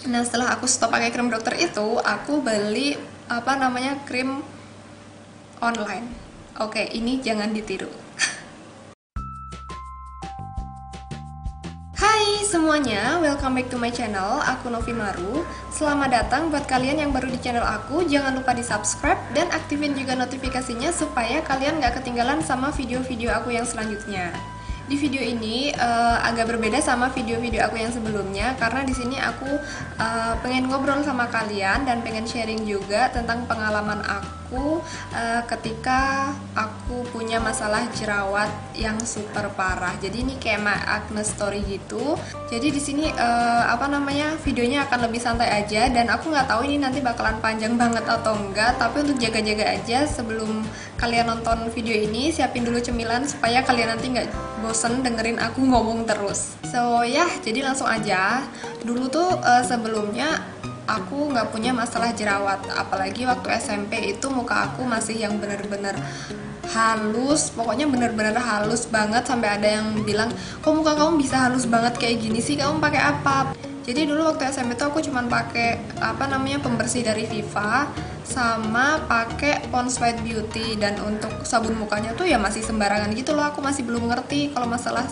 Nah, setelah aku stop pakai krim dokter itu, aku beli krim online. Oke, ini jangan ditiru. Hai semuanya, welcome back to my channel. Aku Novi Maru. Selamat datang buat kalian yang baru di channel aku. Jangan lupa di subscribe dan aktifin juga notifikasinya supaya kalian gak ketinggalan sama video-video aku yang selanjutnya. Di video ini agak berbeda sama video-video aku yang sebelumnya karena di sini aku pengen ngobrol sama kalian dan pengen sharing juga tentang pengalaman aku ketika aku punya masalah jerawat yang super parah. Jadi ini kayak my acne story gitu. Jadi di sini videonya akan lebih santai aja dan aku nggak tahu ini nanti bakalan panjang banget atau enggak. Tapi untuk jaga-jaga aja sebelum kalian nonton video ini, siapin dulu cemilan supaya kalian nanti nggak bosen dengerin aku ngomong terus. So ya, jadi langsung aja. Dulu tuh sebelumnya aku nggak punya masalah jerawat, apalagi waktu SMP itu muka aku masih yang bener-bener halus, pokoknya bener-bener halus banget sampai ada yang bilang, kok muka kamu bisa halus banget kayak gini sih, kamu pakai apa? Jadi dulu waktu SMP tuh aku cuman pakai pembersih dari Viva sama pakai Pond's White Beauty, dan untuk sabun mukanya tuh ya masih sembarangan gitu loh, aku masih belum ngerti kalau masalah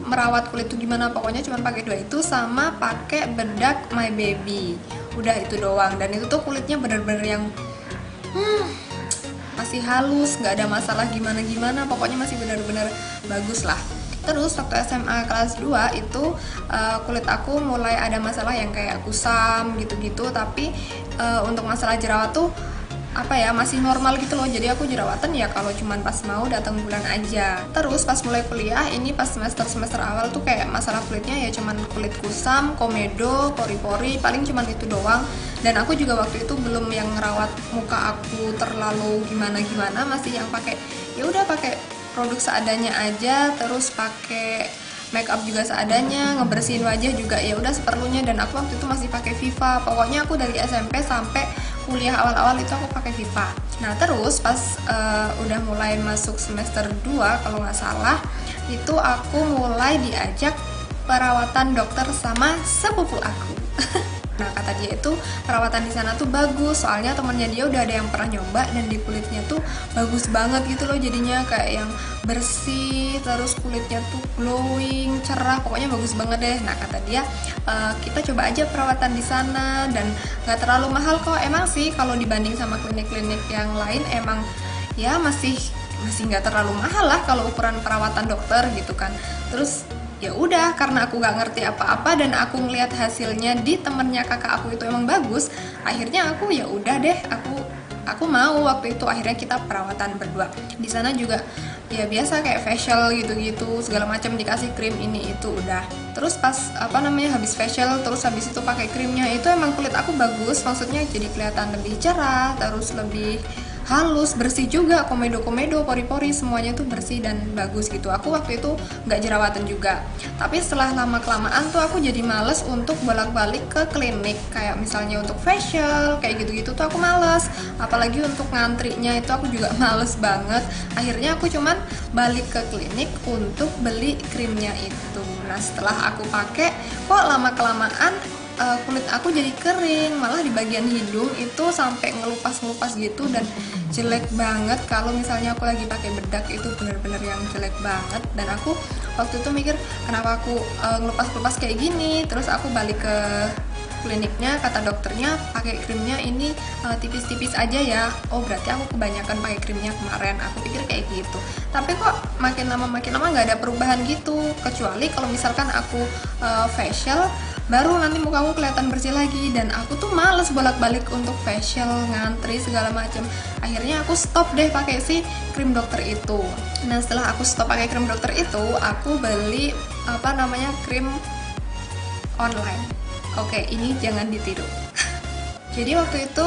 merawat kulit tuh gimana, pokoknya cuman pakai dua itu sama pakai bedak My Baby. Udah itu doang, dan itu tuh kulitnya bener-bener yang masih halus, nggak ada masalah gimana-gimana, pokoknya masih bener-bener bagus lah. Terus waktu SMA kelas 2 itu kulit aku mulai ada masalah yang kayak kusam gitu-gitu, tapi untuk masalah jerawat tuh masih normal gitu loh. Jadi aku jerawatan ya kalau cuman pas mau datang bulan aja. Terus pas mulai kuliah ini, pas semester awal tuh kayak masalah kulitnya ya cuman kulit kusam, komedo, pori-pori, paling cuman itu doang. Dan aku juga waktu itu belum yang ngerawat muka aku terlalu gimana-gimana, masih yang pakai ya udah pakai produk seadanya aja, terus pakai make up juga seadanya, ngebersihin wajah juga ya udah seperlunya. Dan aku waktu itu masih pakai Viva. Pokoknya aku dari SMP sampai kuliah awal-awal itu aku pakai Viva. Nah terus pas udah mulai masuk semester 2 kalau nggak salah, itu aku mulai diajak perawatan dokter sama sepupu aku. Nah kata dia itu perawatan di sana tuh bagus, soalnya temennya dia udah ada yang pernah nyoba dan di kulitnya tuh bagus banget gitu loh, jadinya kayak yang bersih, terus kulitnya tuh glowing, cerah, pokoknya bagus banget deh. Nah kata dia kita coba aja perawatan di sana dan nggak terlalu mahal kok. Emang sih kalau dibanding sama klinik-klinik yang lain emang ya masih nggak terlalu mahal lah kalau ukuran perawatan dokter gitu kan. Terus ya udah, karena aku nggak ngerti apa-apa dan aku ngeliat hasilnya di temennya kakak aku itu emang bagus, akhirnya aku ya udah deh, aku mau. Waktu itu akhirnya kita perawatan berdua di sana juga ya biasa kayak facial gitu-gitu segala macam, dikasih krim ini itu udah. Terus pas habis facial terus habis itu pakai krimnya, itu emang kulit aku bagus, maksudnya jadi kelihatan lebih cerah, terus lebih halus, bersih juga, komedo-komedo, pori-pori semuanya tuh bersih dan bagus gitu. Aku waktu itu nggak jerawatan juga, tapi setelah lama kelamaan tuh aku jadi males untuk bolak-balik ke klinik, kayak misalnya untuk facial kayak gitu-gitu tuh aku males, apalagi untuk ngantrinya itu aku juga males banget. Akhirnya aku cuman balik ke klinik untuk beli krimnya itu. Nah setelah aku pakai, kok lama kelamaan kulit aku jadi kering, malah di bagian hidung itu sampai ngelupas-ngelupas gitu dan jelek banget. Kalau misalnya aku lagi pakai bedak itu bener-bener yang jelek banget. Dan aku waktu itu mikir kenapa aku ngelupas-ngelupas kayak gini. Terus aku balik ke kliniknya, kata dokternya pakai krimnya ini tipis-tipis aja ya. Oh berarti aku kebanyakan pakai krimnya kemarin, aku pikir kayak gitu. Tapi kok makin lama nggak ada perubahan gitu, kecuali kalau misalkan aku facial baru nanti mukaku kelihatan bersih lagi. Dan aku tuh males bolak-balik untuk facial, ngantri segala macam. Akhirnya aku stop deh pakai si krim dokter itu. Nah setelah aku stop pakai krim dokter itu, aku beli krim online. Oke, ini jangan ditiru. Jadi waktu itu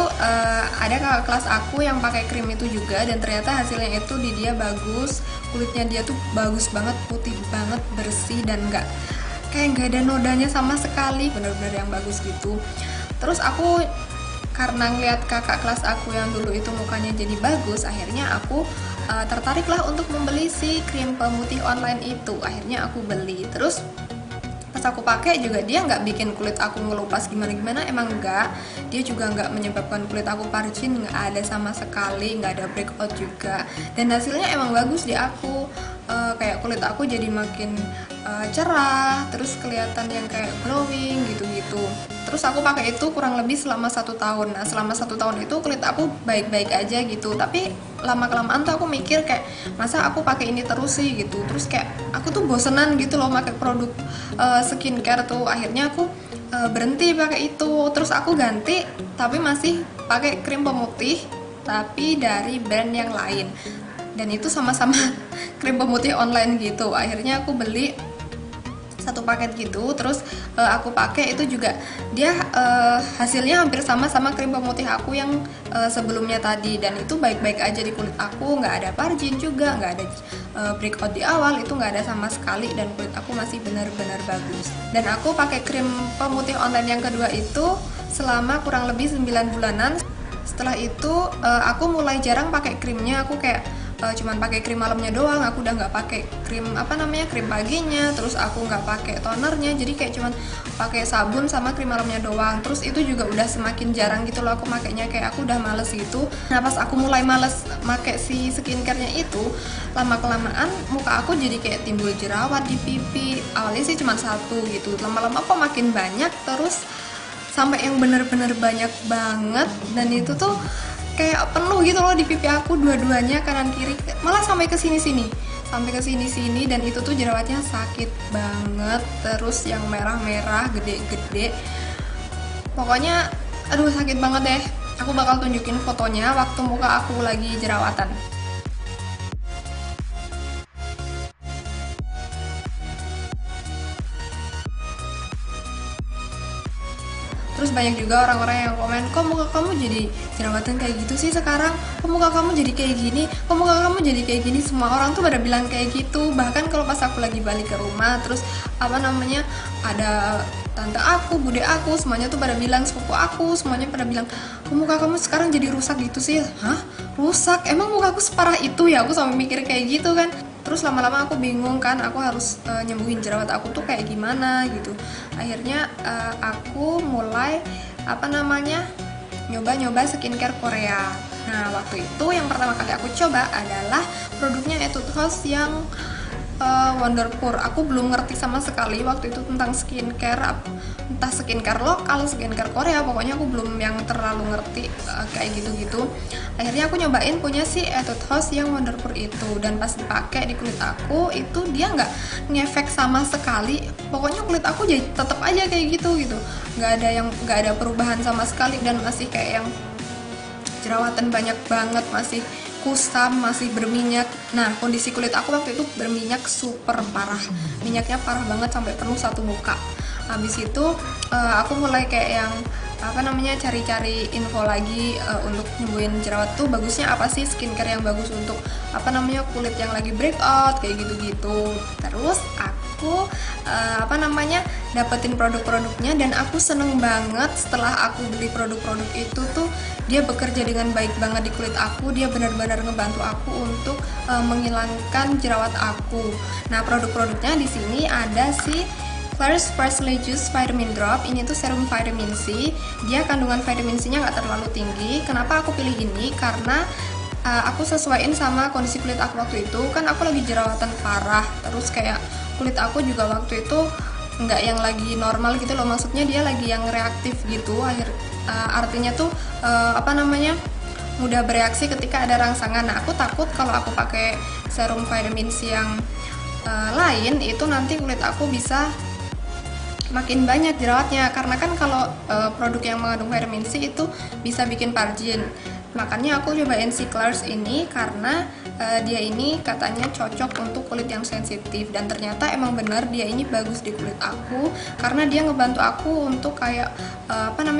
ada kakak kelas aku yang pakai krim itu juga, dan ternyata hasilnya itu di dia bagus, kulitnya dia tuh bagus banget, putih banget, bersih, dan kayak nggak ada nodanya sama sekali, bener-bener yang bagus gitu. Terus aku karena ngeliat kakak kelas aku yang dulu itu mukanya jadi bagus, akhirnya aku tertarik lah untuk membeli si krim pemutih online itu. Akhirnya aku beli. Terus pas pas aku pakai juga dia nggak bikin kulit aku ngelupas gimana-gimana, emang enggak. Dia juga nggak menyebabkan kulit aku parchin, nggak ada sama sekali, nggak ada breakout juga. Dan hasilnya emang bagus di aku. Kayak kulit aku jadi makin cerah, terus kelihatan yang kayak glowing gitu-gitu. Terus aku pakai itu kurang lebih selama 1 tahun. Nah selama 1 tahun itu kulit aku baik-baik aja gitu. Tapi lama kelamaan tuh aku mikir kayak, masa aku pakai ini terus sih gitu. Terus kayak aku tuh bosenan gitu loh pakai produk skincare tuh. Akhirnya aku berhenti pakai itu. Terus aku ganti tapi masih pakai krim pemutih tapi dari brand yang lain. Dan itu sama-sama krim pemutih online gitu. Akhirnya aku beli 1 paket gitu, terus aku pakai itu juga dia hasilnya hampir sama krim pemutih aku yang sebelumnya tadi, dan itu baik-baik aja di kulit aku, nggak ada parchin juga, nggak ada breakout di awal, itu nggak ada sama sekali, dan kulit aku masih benar-benar bagus. Dan aku pakai krim pemutih online yang kedua itu selama kurang lebih 9 bulanan. Setelah itu aku mulai jarang pakai krimnya, aku kayak cuman pakai krim malamnya doang, aku udah nggak pakai krim krim paginya, terus aku nggak pakai tonernya, jadi kayak cuman pakai sabun sama krim malamnya doang. Terus itu juga udah semakin jarang gitu loh aku makainya, kayak aku udah males gitu. Nah pas aku mulai males pakai si skincarenya itu, lama kelamaan muka aku jadi kayak timbul jerawat di pipi. Awalnya sih cuma 1 gitu, lama-lama kok makin banyak, terus sampai yang bener-bener banyak banget, dan itu tuh kayak penuh gitu loh di pipi aku dua-duanya, kanan kiri, malah sampai ke sini-sini, dan itu tuh jerawatnya sakit banget, terus yang merah-merah gede-gede, pokoknya aduh sakit banget deh. Aku bakal tunjukin fotonya waktu muka aku lagi jerawatan. Terus banyak juga orang-orang yang komen, kok muka kamu jadi jerawatan kayak gitu sih sekarang, kok muka kamu jadi kayak gini, kok muka kamu jadi kayak gini. Semua orang tuh pada bilang kayak gitu. Bahkan kalau pas aku lagi balik ke rumah, terus ada tante aku, bude aku, semuanya tuh pada bilang, sepupu aku semuanya pada bilang, kok muka kamu sekarang jadi rusak gitu sih. Hah? Rusak? Emang muka aku separah itu ya? Aku sampai mikir kayak gitu kan. Terus lama-lama aku bingung kan, aku harus nyembuhin jerawat aku tuh kayak gimana gitu. Akhirnya aku mulai nyoba-nyoba skincare Korea. Nah waktu itu yang pertama kali aku coba adalah produknya Etude House yang Wonderpur. Aku belum ngerti sama sekali waktu itu tentang skincare, entah skincare lokal, skincare Korea, pokoknya aku belum yang terlalu ngerti kayak gitu-gitu. Akhirnya aku nyobain punya si Etude House yang Wonderpur itu, dan pas dipakai di kulit aku itu dia nggak ngefek sama sekali. Pokoknya kulit aku jadi tetap aja kayak gitu, nggak ada perubahan sama sekali, dan masih kayak yang jerawatan banyak banget, masih kusam, masih berminyak. Nah kondisi kulit aku waktu itu berminyak super parah, minyaknya parah banget sampai penuh 1 muka. Habis itu aku mulai kayak yang cari-cari info lagi untuk nyembuhin jerawat tuh bagusnya apa sih, skincare yang bagus untuk kulit yang lagi breakout kayak gitu-gitu. Terus aku dapetin produk-produknya, dan aku seneng banget setelah aku beli produk-produk itu tuh dia bekerja dengan baik banget di kulit aku. Dia benar-benar ngebantu aku untuk menghilangkan jerawat aku. Nah produk-produknya di sini ada si Clarins Freshly Juice Vitamin Drop. Ini tuh serum vitamin C. Dia kandungan vitamin C nya nggak terlalu tinggi. Kenapa aku pilih ini? Karena aku sesuaiin sama kondisi kulit aku waktu itu. Kan aku lagi jerawatan parah, terus kayak kulit aku juga waktu itu nggak yang lagi normal gitu loh, maksudnya dia lagi yang reaktif gitu. Artinya tuh mudah bereaksi ketika ada rangsangan. Nah aku takut kalau aku pakai serum vitamin C yang lain itu nanti kulit aku bisa makin banyak jerawatnya, karena kan kalau produk yang mengandung vitamin C itu bisa bikin parchin. Makanya aku cobain si Clarins ini karena dia ini katanya cocok untuk kulit yang sensitif, dan ternyata emang benar dia ini bagus di kulit aku karena dia ngebantu aku untuk kayak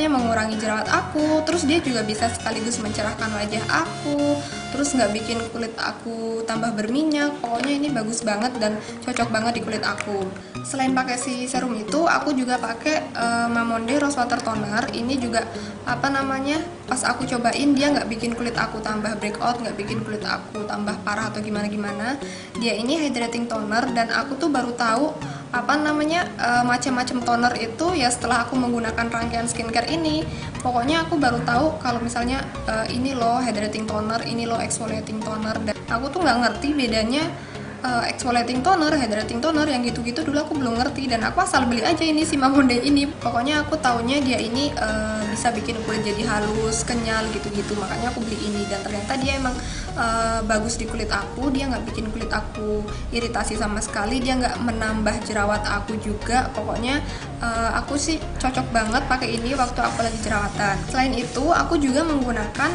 mengurangi jerawat aku. Terus dia juga bisa sekaligus mencerahkan wajah aku, terus nggak bikin kulit aku tambah berminyak. Pokoknya ini bagus banget dan cocok banget di kulit aku. Selain pakai si serum itu, aku juga pakai Mamonde Rose Water Toner. Ini juga pas aku cobain dia nggak bikin kulit aku tambah breakout, nggak bikin kulit aku tambah parah atau gimana-gimana. Dia ini hydrating toner, dan aku tuh baru tahu apa namanya macam-macam toner itu ya setelah aku menggunakan rangkaian skincare ini. Pokoknya aku baru tahu kalau misalnya ini loh hydrating toner, ini loh exfoliating toner, dan aku tuh nggak ngerti bedanya exfoliating toner, hydrating toner, yang gitu-gitu dulu aku belum ngerti, dan aku asal beli aja ini si Mamonde ini. Pokoknya aku taunya dia ini bisa bikin kulit jadi halus, kenyal gitu-gitu, makanya aku beli ini, dan ternyata dia emang bagus di kulit aku. Dia nggak bikin kulit aku iritasi sama sekali, dia nggak menambah jerawat aku juga. Pokoknya aku sih cocok banget pakai ini waktu aku lagi jerawatan. Selain itu aku juga menggunakan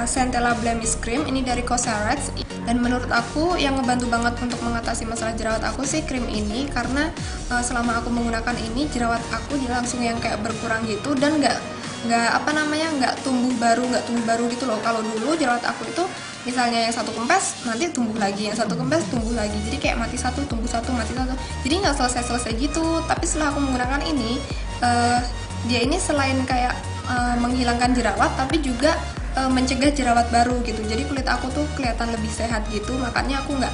Centella Blemish Cream ini dari Cosrx, dan menurut aku yang ngebantu banget untuk mengatasi masalah jerawat aku sih krim ini, karena selama aku menggunakan ini jerawat aku dia langsung yang kayak berkurang gitu, dan nggak tumbuh baru gitu loh. Kalau dulu jerawat aku itu misalnya yang satu kempes nanti tumbuh lagi, yang satu kempes tumbuh lagi, jadi kayak mati satu tumbuh satu, mati satu, jadi nggak selesai gitu. Tapi setelah aku menggunakan ini dia ini selain kayak menghilangkan jerawat tapi juga mencegah jerawat baru gitu, jadi kulit aku tuh kelihatan lebih sehat gitu. Makanya aku nggak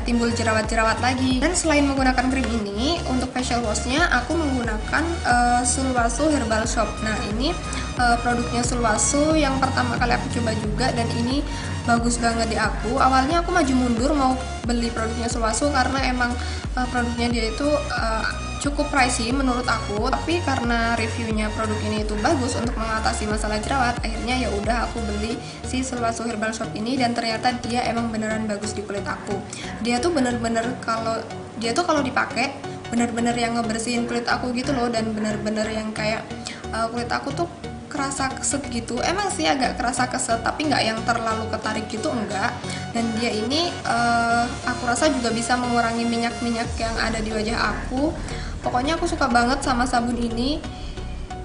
timbul jerawat-jerawat lagi. Dan selain menggunakan krim ini, untuk facial washnya aku menggunakan Sulwhasoo Herbal Shop. Nah ini produknya Sulwhasoo yang pertama kali aku coba juga, dan ini bagus banget di aku. Awalnya aku maju mundur mau beli produknya Sulwhasoo karena emang produknya dia itu cukup pricey menurut aku, tapi karena reviewnya produk ini itu bagus untuk mengatasi masalah jerawat, akhirnya ya udah aku beli si Sulwhasoo Herbal Shop ini, dan ternyata dia emang beneran bagus di kulit aku. Dia tuh bener-bener kalau dipakai bener-bener yang ngebersihin kulit aku gitu loh, dan bener-bener yang kayak kulit aku tuh kerasa keset gitu. Emang sih agak kerasa keset, tapi nggak yang terlalu ketarik gitu, enggak. Dan dia ini aku rasa juga bisa mengurangi minyak-minyak yang ada di wajah aku. Pokoknya aku suka banget sama sabun ini.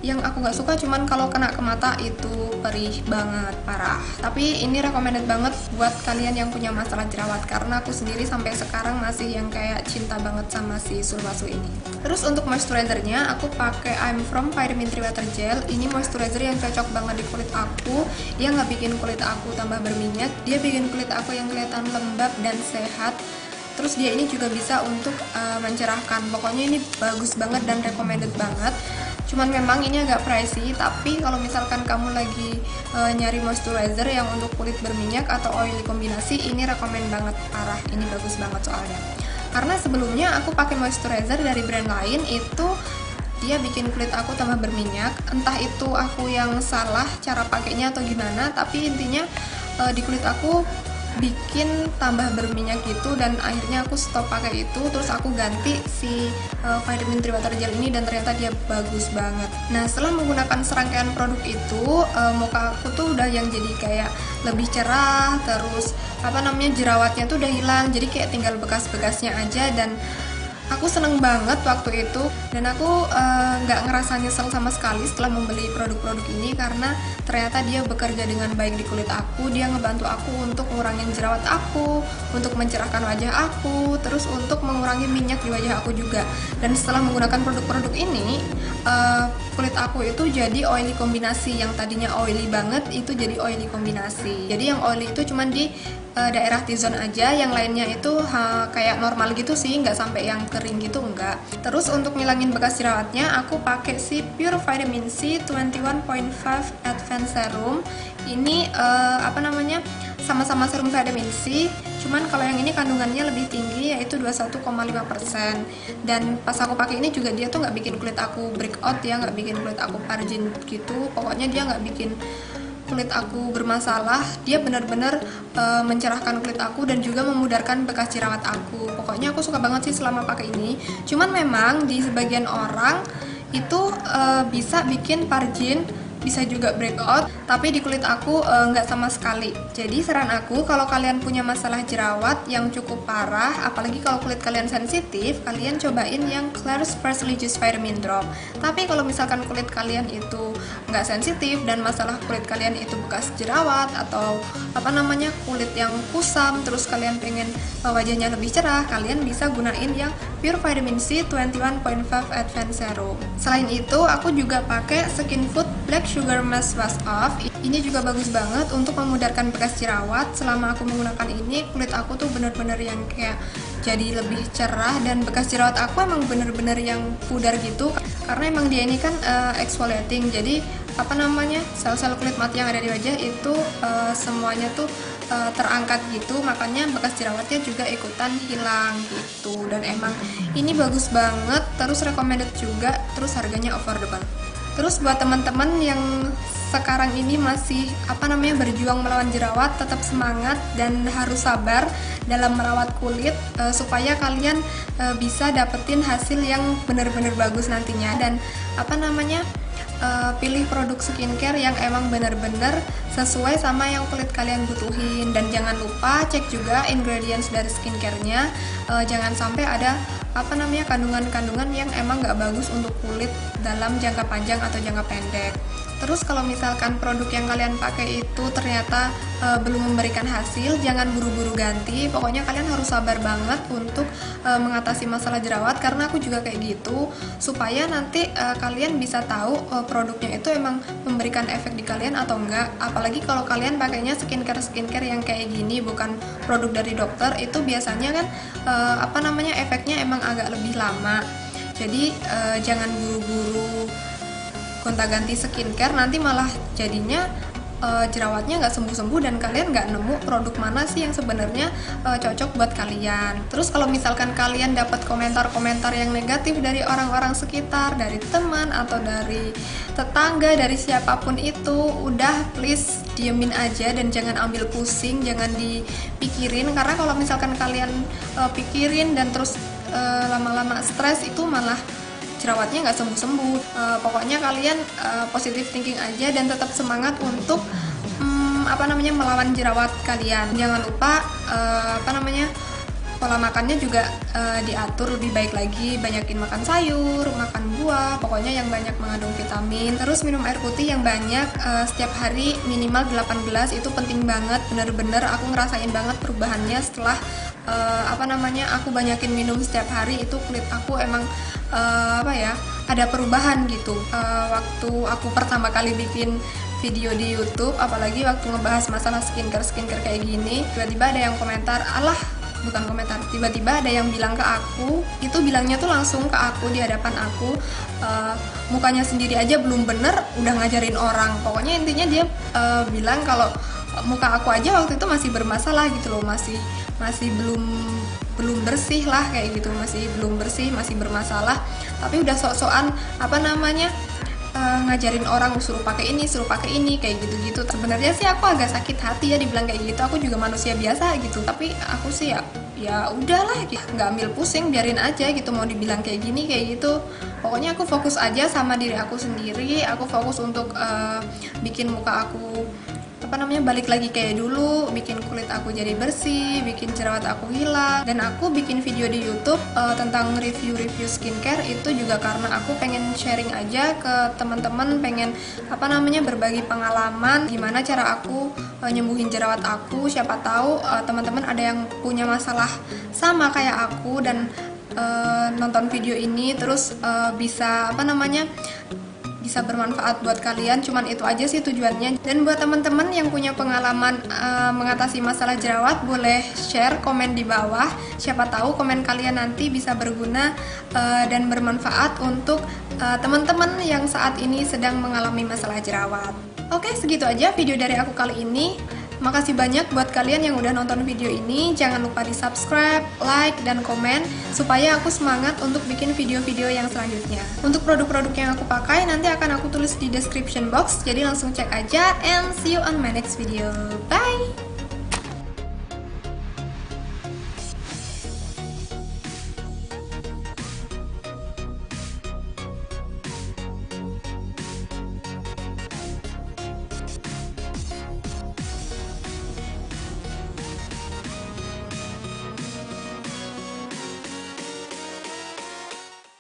Yang aku nggak suka cuman kalau kena ke mata itu perih banget, parah. Tapi ini recommended banget buat kalian yang punya masalah jerawat, karena aku sendiri sampai sekarang masih yang kayak cinta banget sama si Sulwhasoo ini. Terus untuk moisturizernya aku pakai I'm From Vitamin 3 Water Gel. Ini moisturizer yang cocok banget di kulit aku. Dia nggak bikin kulit aku tambah berminyak, dia bikin kulit aku yang kelihatan lembab dan sehat. Terus dia ini juga bisa untuk mencerahkan. Pokoknya ini bagus banget dan recommended banget. Cuman memang ini agak pricey, tapi kalau misalkan kamu lagi nyari moisturizer yang untuk kulit berminyak atau oily kombinasi, ini rekomend banget, parah. Ini bagus banget soalnya. Karena sebelumnya aku pakai moisturizer dari brand lain, itu dia bikin kulit aku tambah berminyak. Entah itu aku yang salah cara pakainya atau gimana, tapi intinya di kulit aku bikin tambah berminyak gitu, dan akhirnya aku stop pakai itu. Terus aku ganti si Vitamin 3 Water Gel ini, dan ternyata dia bagus banget. Nah setelah menggunakan serangkaian produk itu, muka aku tuh udah yang jadi kayak lebih cerah, terus jerawatnya tuh udah hilang, jadi kayak tinggal bekas-bekasnya aja. Dan aku seneng banget waktu itu, dan aku nggak ngerasa nyesel sama sekali setelah membeli produk-produk ini, karena ternyata dia bekerja dengan baik di kulit aku. Dia ngebantu aku untuk ngurangin jerawat aku, untuk mencerahkan wajah aku, terus untuk mengurangi minyak di wajah aku juga. Dan setelah menggunakan produk-produk ini, kulit aku itu jadi oily kombinasi. Yang tadinya oily banget itu jadi oily kombinasi. Jadi yang oily itu cuman di daerah T-zone aja, yang lainnya itu kayak normal gitu sih, nggak sampai yang kering gitu, enggak. Terus untuk ngilangin bekas jerawatnya aku pakai si Pure Vitamin C 21.5 Advanced Serum. Ini sama-sama serum vitamin C, cuman kalau yang ini kandungannya lebih tinggi, yaitu 21,5%. Dan pas aku pakai ini juga dia tuh nggak bikin kulit aku breakout, ya nggak bikin kulit aku parjin gitu. Pokoknya dia nggak bikin kulit aku bermasalah, dia benar-benar mencerahkan kulit aku dan juga memudarkan bekas jerawat aku. Pokoknya aku suka banget sih selama pakai ini. Cuman memang di sebagian orang itu bisa bikin parjin, bisa juga breakout, tapi di kulit aku nggak sama sekali. Jadi saran aku, kalau kalian punya masalah jerawat yang cukup parah, apalagi kalau kulit kalian sensitif, kalian cobain yang Klairs Freshly Juice Vitamin Drop. Tapi kalau misalkan kulit kalian itu nggak sensitif dan masalah kulit kalian itu bekas jerawat atau kulit yang kusam, terus kalian pengen wajahnya lebih cerah, kalian bisa gunain yang Pure Vitamin C 21.5 Advanced Serum. Selain itu, aku juga pakai Skin Food Black Sugar Mask Wash Off. Ini juga bagus banget untuk memudahkan bekas jerawat. Selama aku menggunakan ini, kulit aku tuh bener-bener yang kayak jadi lebih cerah, dan bekas jerawat aku emang bener-bener yang pudar gitu, karena emang dia ini kan exfoliating, jadi apa namanya, sel-sel kulit mati yang ada di wajah itu semuanya tuh terangkat gitu, makanya bekas jerawatnya juga ikutan hilang gitu. Dan emang ini bagus banget, terus recommended juga, terus harganya affordable. Terus buat teman-teman yang sekarang ini masih apa namanya berjuang melawan jerawat, tetap semangat dan harus sabar dalam merawat kulit supaya kalian bisa dapetin hasil yang benar-benar bagus nantinya. Dan apa namanya, pilih produk skincare yang emang benar-benar sesuai sama yang kulit kalian butuhin. Dan jangan lupa cek juga ingredients dari skincare-nya, jangan sampai ada apa namanya kandungan-kandungan yang emang nggak bagus untuk kulit dalam jangka panjang atau jangka pendek. Terus kalau misalkan produk yang kalian pakai itu ternyata belum memberikan hasil, jangan buru-buru ganti. Pokoknya kalian harus sabar banget untuk mengatasi masalah jerawat, karena aku juga kayak gitu, supaya nanti kalian bisa tahu produknya itu emang memberikan efek di kalian atau enggak. Apalagi kalau kalian pakainya skincare yang kayak gini, bukan produk dari dokter, itu biasanya kan apa namanya efeknya emang agak lebih lama. Jadi jangan buru-buru gonta-ganti skincare, nanti malah jadinya jerawatnya nggak sembuh-sembuh dan kalian nggak nemu produk mana sih yang sebenarnya cocok buat kalian. Terus kalau misalkan kalian dapat komentar-komentar yang negatif dari orang-orang sekitar, dari teman atau dari tetangga, dari siapapun itu, udah please diemin aja dan jangan ambil pusing, jangan dipikirin, karena kalau misalkan kalian pikirin dan terus lama-lama stres, itu malah jerawatnya nggak sembuh-sembuh. Pokoknya kalian positive thinking aja dan tetap semangat untuk apa namanya melawan jerawat kalian. Jangan lupa apa namanya pola makannya juga diatur lebih baik lagi, banyakin makan sayur, makan buah, pokoknya yang banyak mengandung vitamin. Terus minum air putih yang banyak setiap hari minimal 18, itu penting banget. Bener-bener aku ngerasain banget perubahannya setelah apa namanya aku banyakin minum setiap hari. Itu kulit aku emang apa ya, ada perubahan gitu. Waktu aku pertama kali bikin video di YouTube, apalagi waktu ngebahas masalah skincare kayak gini, tiba-tiba ada yang komentar, bukan komentar, tiba-tiba ada yang bilang ke aku, itu bilangnya tuh langsung ke aku di hadapan aku, mukanya sendiri aja belum bener udah ngajarin orang. Pokoknya intinya dia bilang kalau muka aku aja waktu itu masih bermasalah gitu loh, masih belum bersih lah kayak gitu, masih belum bersih, masih bermasalah, tapi udah sok-sokan apa namanya ngajarin orang suruh pakai ini kayak gitu-gitu. Sebenarnya sih aku agak sakit hati ya dibilang kayak gitu, aku juga manusia biasa gitu, tapi aku sih ya udahlah, nggak ambil pusing, biarin aja gitu, mau dibilang kayak gini kayak gitu. Pokoknya aku fokus aja sama diri aku sendiri, aku fokus untuk bikin muka aku apa namanya balik lagi kayak dulu, bikin kulit aku jadi bersih, bikin jerawat aku hilang. Dan aku bikin video di YouTube tentang review skincare itu juga karena aku pengen sharing aja ke teman-teman, pengen apa namanya berbagi pengalaman gimana cara aku nyembuhin jerawat aku. Siapa tahu teman-teman ada yang punya masalah sama kayak aku dan nonton video ini terus bisa apa namanya bisa bermanfaat buat kalian. Cuman itu aja sih tujuannya. Dan buat teman-teman yang punya pengalaman mengatasi masalah jerawat, boleh share komen di bawah. Siapa tahu komen kalian nanti bisa berguna dan bermanfaat untuk teman-teman yang saat ini sedang mengalami masalah jerawat. Oke, segitu aja video dari aku kali ini. Makasih banyak buat kalian yang udah nonton video ini. Jangan lupa di subscribe, like, dan komen supaya aku semangat untuk bikin video-video yang selanjutnya. Untuk produk-produk yang aku pakai nanti akan aku tulis di description box, jadi langsung cek aja, and see you on my next video. Bye!